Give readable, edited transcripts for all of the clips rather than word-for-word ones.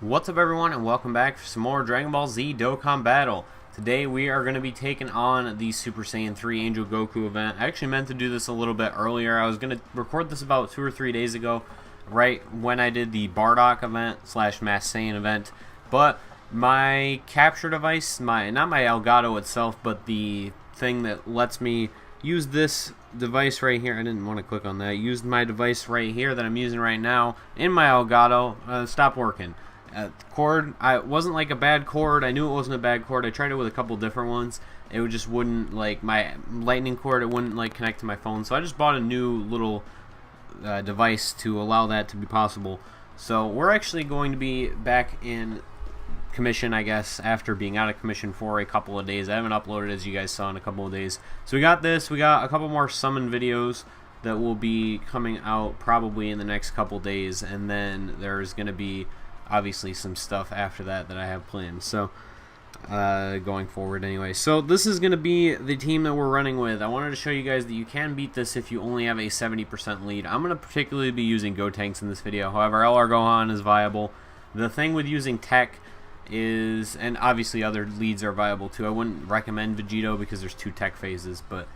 What's up everyone, and welcome back for some more Dragon Ball Z Dokkan Battle. Today we are going to be taking on the Super Saiyan 3 Angel Goku event. I actually meant to do this a little bit earlier. I was going to record this about 2 or 3 days ago, right when I did the Bardock event / Mass Saiyan event. But my capture device, not my Elgato itself, but the thing that lets me use this device right here, I didn't want to click on that, used my device right here that I'm using right now in my Elgato, stopped working. Cord, it wasn't like a bad cord. I knew it wasn't a bad cord. I tried it with a couple different ones. It just wouldn't, like my lightning cord, it wouldn't like connect to my phone. So I just bought a new little device to allow that to be possible. So we're actually going to be back in commission, I guess, after being out of commission for a couple of days. I haven't uploaded, as you guys saw, in a couple of days. So we got this. We got a couple more summon videos that will be coming out probably in the next couple days, and then there's going to be obviously some stuff after that I have planned, so going forward anyway. So this is going to be the team that we're running with. I wanted to show you guys that you can beat this if you only have a 70% lead. I'm going to particularly be using Gotenks in this video. However, LR Gohan is viable. The thing with using tech is, and obviously other leads are viable too. I wouldn't recommend Vegito because there's 2 tech phases, but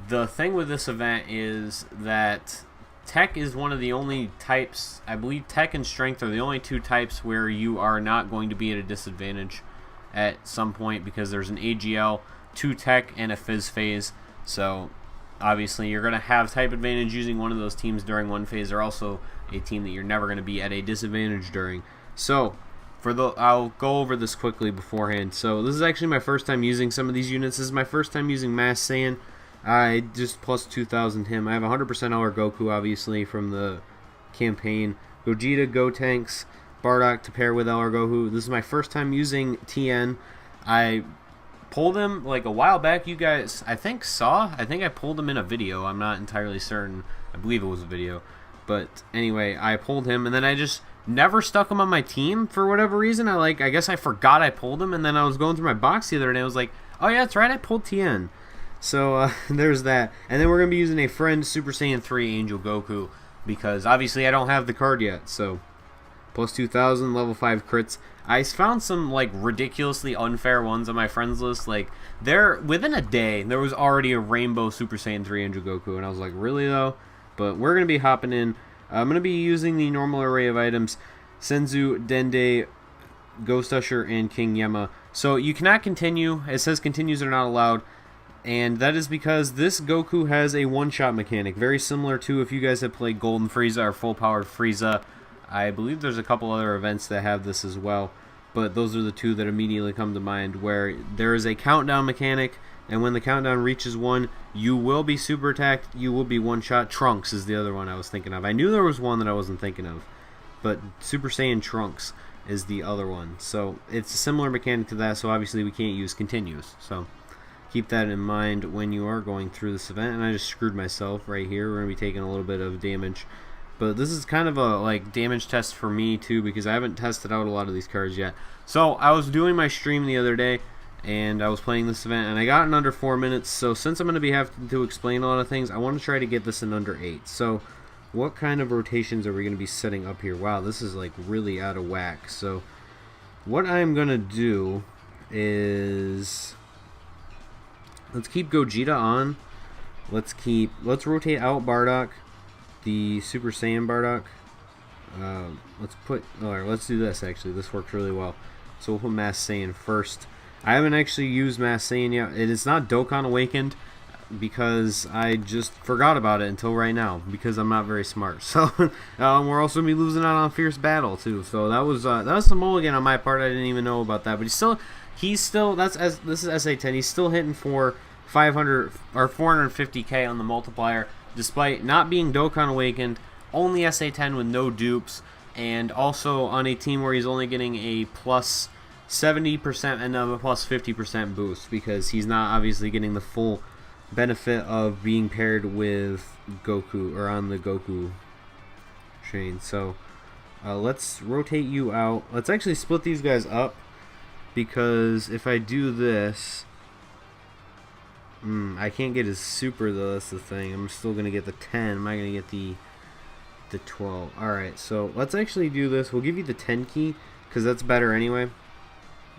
the thing with this event is that Tech is one of the only types, I believe Tech and Strength are the only 2 types where you are not going to be at a disadvantage at some point, because there's an AGL, 2 Tech, and a Fizz phase. So obviously you're going to have type advantage using one of those teams during one phase. They're also a team that you're never going to be at a disadvantage during. So I'll go over this quickly beforehand. So this is actually my first time using some of these units. This is my first time using Mass Saiyan. I just plus 2,000 him. I have 100% LR Goku, obviously, from the campaign. Gogeta, Gotenks, Bardock to pair with LR Goku. This is my first time using TN. I pulled him like a while back. You guys, I think, saw. I think I pulled him in a video. I'm not entirely certain. I believe it was a video. But anyway, I pulled him, and then I just never stuck him on my team for whatever reason. I guess I forgot I pulled him, and then I was going through my box the other day. I was like, oh yeah, that's right, I pulled TN. So there's that. And then we're going to be using a friend Super Saiyan 3 Angel Goku, because obviously I don't have the card yet. So plus 2,000, level 5 crits. I found some like ridiculously unfair ones on my friends list. Like, within a day there was already a rainbow Super Saiyan 3 Angel Goku, and I was like, really though? But we're going to be hopping in. I'm going to be using the normal array of items: Senzu, Dende, Ghost Usher, and King Yema. So you cannot continue. It says continues are not allowed. And that is because this Goku has a one-shot mechanic, very similar to if you guys have played Golden Frieza or Full-Powered Frieza. I believe there's a couple other events that have this as well, but those are the 2 that immediately come to mind, where there is a countdown mechanic, and when the countdown reaches 1, you will be super attacked, you will be one-shot. Trunks is the other one I was thinking of. I knew there was one that I wasn't thinking of, but Super Saiyan Trunks is the other one. So it's a similar mechanic to that, so obviously we can't use continues. So keep that in mind when you are going through this event. And I just screwed myself right here. We're going to be taking a little bit of damage. But this is kind of a damage test for me too, because I haven't tested out a lot of these cards yet. So I was doing my stream the other day, and I was playing this event, and I got in under 4 minutes. So since I'm going to be having to explain a lot of things, I want to try to get this in under 8. So what kind of rotations are we going to be setting up here? Wow, this is like really out of whack. So what I'm going to do is, let's keep Gogeta on. Let's rotate out Bardock, the Super Saiyan Bardock. Let's do this actually. This works really well. So we'll put Mass Saiyan first. I haven't actually used Mass Saiyan yet. It is not Dokkan Awakened because I just forgot about it until right now, because I'm not very smart. So we're also gonna be losing out on Fierce Battle too. So that was some mulligan on my part. I didn't even know about that, but he's still this is SA10. He's still hitting for 500 or 450k on the multiplier, despite not being Dokkan Awakened, only SA10 with no dupes, and also on a team where he's only getting a plus 70% and a plus 50% boost, because he's not obviously getting the full benefit of being paired with Goku, or on the Goku chain. So let's rotate you out. Let's actually split these guys up, because if I do this, I can't get his super though. That's the thing. I'm still gonna get the 10. Am I gonna get the 12? All right. So let's actually do this. We'll give you the 10 key, because that's better anyway.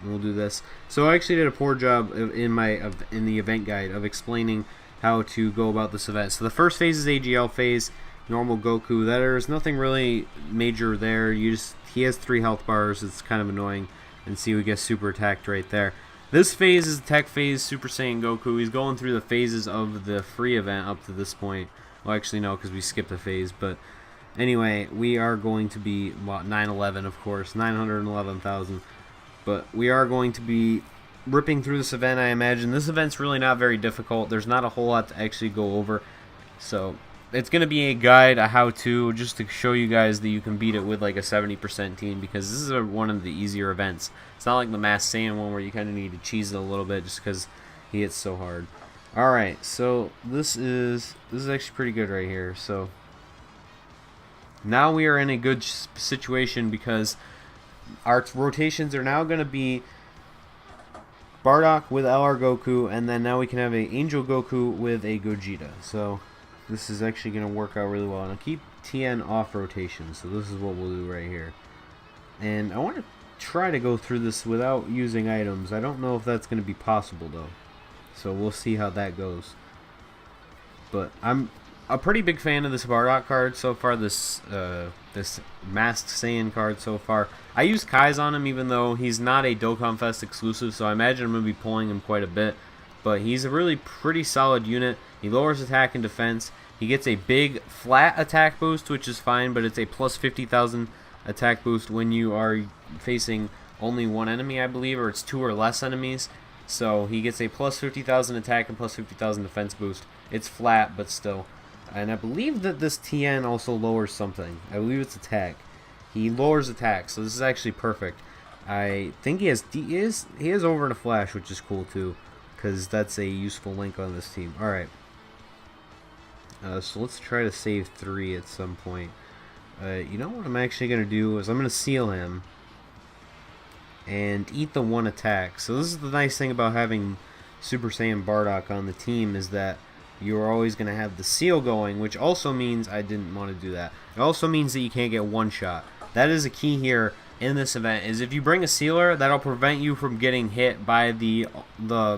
And we'll do this. So I actually did a poor job in the event guide of explaining how to go about this event. So the first phase is AGL phase, normal Goku. There's nothing really major there. He has 3 health bars. It's kind of annoying. And see, we get super attacked right there. This phase is Tech phase, Super Saiyan Goku. He's going through the phases of the free event up to this point. Well, actually no, because we skipped a phase, but anyway, we are going to be 911, of course, 911,000. But we are going to be ripping through this event, I imagine. This event's really not very difficult. There's not a whole lot to actually go over. So it's going to be a guide, a how-to, just to show you guys that you can beat it with like a 70% team, because this is one of the easier events. It's not like the Masked Saiyan one where you kind of need to cheese it a little bit just because he hits so hard. Alright, so this is actually pretty good right here. So now we are in a good situation because our rotations are now going to be Bardock with LR Goku, and then now we can have a Angel Goku with a Gogeta. So this is actually going to work out really well. And I'll keep TN off rotation, so this is what we'll do right here. And I want to try to go through this without using items. I don't know if that's going to be possible though, so we'll see how that goes. But I'm a pretty big fan of this Bardock card so far, this Masked Saiyan card so far. I use Kai's on him even though he's not a Dokkan Fest exclusive, so I imagine I'm going to be pulling him quite a bit. But he's a really pretty solid unit. He lowers attack and defense. He gets a big flat attack boost, which is fine, but it's a plus 50,000 attack boost when you are facing only one enemy, I believe, or it's 2 or less enemies. So he gets a plus 50,000 attack and plus 50,000 defense boost. It's flat, but still. And I believe that this TN also lowers something. I believe it's attack. He lowers attack, so this is actually perfect. I think he has over in a flash, which is cool too, because that's a useful link on this team. Alright. So let's try to save 3 at some point. You know what I'm actually going to do is I'm going to seal him and eat the 1 attack. So this is the nice thing about having Super Saiyan Bardock on the team, is that you're always going to have the seal going, which also means I didn't want to do that. It also means that you can't get one shot. That is a key here in this event, is if you bring a sealer, that'll prevent you from getting hit by the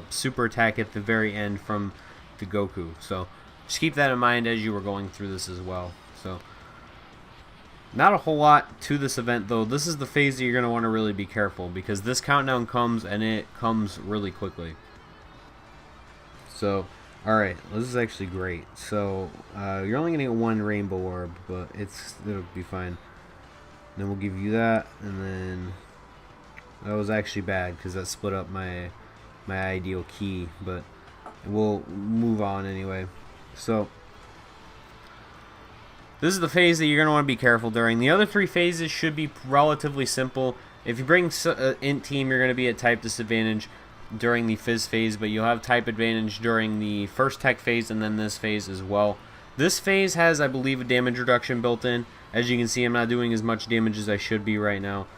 super attack at the very end from the Goku. So just keep that in mind as you were going through this as well. So not a whole lot to this event though. This is the phase that you're going to want to really be careful, because this countdown comes and it comes really quickly. So alright, this is actually great. So you're only going to get 1 rainbow orb, but it'll be fine. Then we'll give you that, and then that was actually bad because that split up my ideal key, but we'll move on anyway. So this is the phase that you're going to want to be careful during. The other 3 phases should be relatively simple. If you bring int team, you're going to be at type disadvantage during the Fizz phase, but you'll have type advantage during the first tech phase and then this phase as well. This phase has, I believe, a damage reduction built in. As you can see, I'm not doing as much damage as I should be right now.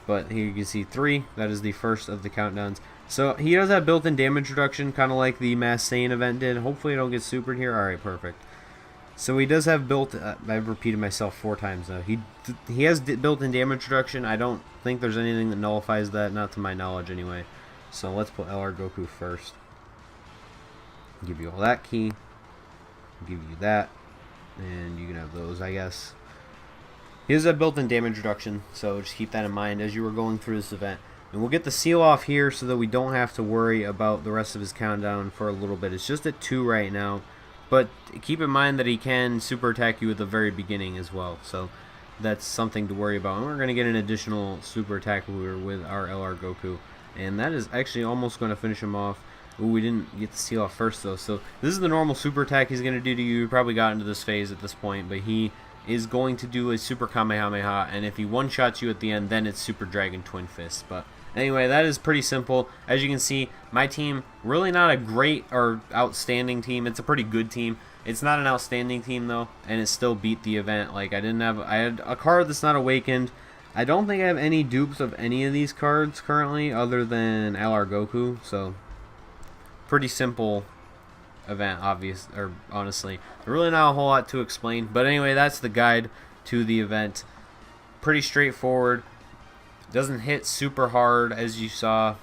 But here you can see 3. That is the first of the countdowns. So he does have built-in damage reduction, kind of like the Masked Saiyan event did. Hopefully I don't get supered here. Alright, perfect. So he does have I've repeated myself 4 times now. He has built-in damage reduction. I don't think there's anything that nullifies that, not to my knowledge anyway. So let's put LR Goku first. Give you all that key. Give you that. And you can have those, I guess. He has a built-in damage reduction, so just keep that in mind as you were going through this event. And we'll get the seal off here so that we don't have to worry about the rest of his countdown for a little bit. It's just at 2 right now. But keep in mind that he can super attack you at the very beginning as well. So that's something to worry about. And we're going to get an additional super attack with our LR Goku. And that is actually almost going to finish him off. Ooh, we didn't get the seal off first though. So this is the normal super attack he's going to do to you. You probably got into this phase at this point. But he is going to do a super Kamehameha. And if he one-shots you at the end, then it's Super Dragon Twin Fist. But anyway, that is pretty simple. As you can see, my team, really not a great or outstanding team. It's a pretty good team. It's not an outstanding team, though, and it still beat the event. Like, I had a card that's not awakened. I don't think I have any dupes of any of these cards currently, other than LR Goku, so pretty simple event, honestly. Really not a whole lot to explain, but anyway, that's the guide to the event. Pretty straightforward. Doesn't hit super hard, as you saw.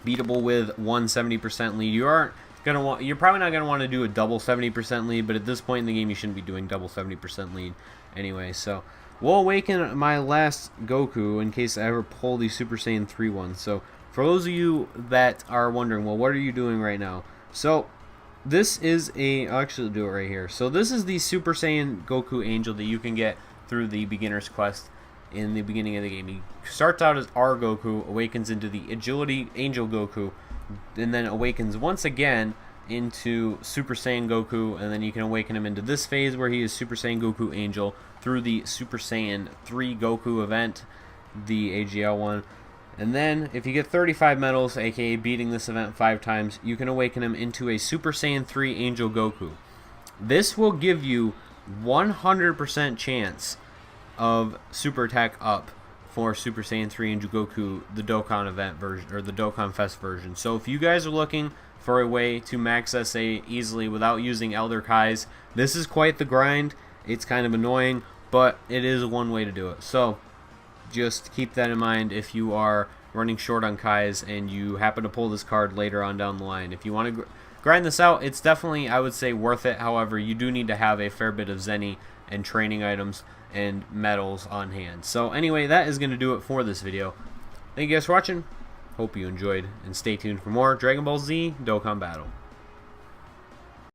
Beatable with 170% lead. You're probably not gonna want to do a double 70% lead, but at this point in the game, you shouldn't be doing double 70% lead anyway. So we'll awaken my last Goku in case I ever pull the Super Saiyan 3 one. So for those of you that are wondering, well, what are you doing right now? So this is I'll actually do it right here. So this is the Super Saiyan Goku Angel that you can get through the beginner's quest in the beginning of the game. He starts out as R Goku, awakens into the Agility Angel Goku, and then awakens once again into Super Saiyan Goku, and then you can awaken him into this phase where he is Super Saiyan Goku Angel through the Super Saiyan 3 Goku event, the AGL one. And then if you get 35 medals, aka beating this event 5 times, you can awaken him into a Super Saiyan 3 Angel Goku. This will give you 100% chance of super attack up for Super Saiyan 3 Angel Goku, the Dokkan event version, or the Dokkan Fest version. So if you guys are looking for a way to max SA easily without using Elder Kais, this is quite the grind. It's kind of annoying, but it is one way to do it. So just keep that in mind if you are running short on Kais and you happen to pull this card later on down the line. If you want to grind this out, it's definitely, I would say, worth it. However, you do need to have a fair bit of Zenny and training items and medals on hand. So anyway, that is going to do it for this video. Thank you guys for watching. Hope you enjoyed, and stay tuned for more Dragon Ball Z Dokkan Battle.